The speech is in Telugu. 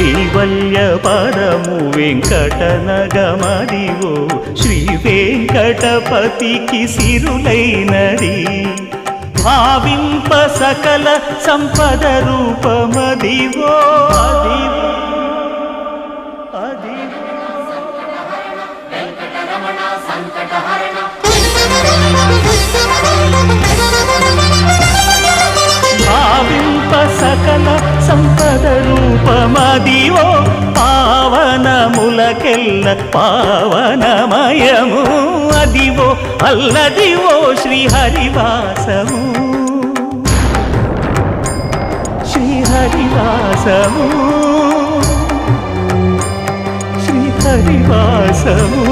కైవల్య పదము వెంకటనగమదివో శ్రీ వెంకటపతికి సిరులైనది భావింప సకల సంపద రూపమదివో అదివో భావింప సకల సంపద రూపమదివో పావనములకెల్ల పావనమయము అదివో అల్లదివో శ్రీహరివాసము శ్రీహరివాసము శ్రీహరివాసము